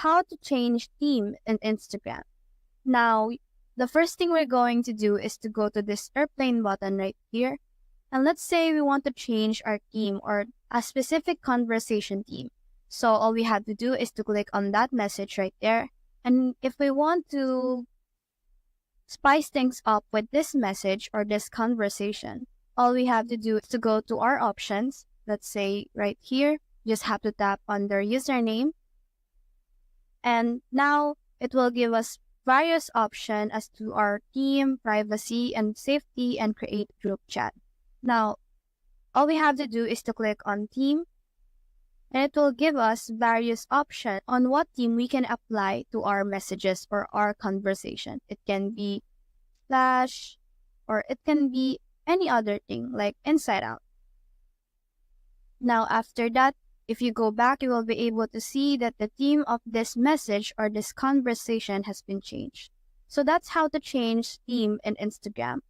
how to change theme in Instagram. Now, the first thing we're going to do is to go to this airplane button right here. And let's say we want to change our theme or a specific conversation theme. So all we have to do is to click on that message right there. And if we want to spice things up with this message or this conversation, all we have to do is to go to our options. Let's say right here, just have to tap on their username. And now it will give us various options as to our theme, privacy, and safety, and create group chat. Now, all we have to do is to click on theme, and it will give us various options on what theme we can apply to our messages or our conversation. It can be Flash, or it can be any other thing like Inside Out. Now, after that, if you go back, you will be able to see that the theme of this message or this conversation has been changed. So that's how to change theme in Instagram.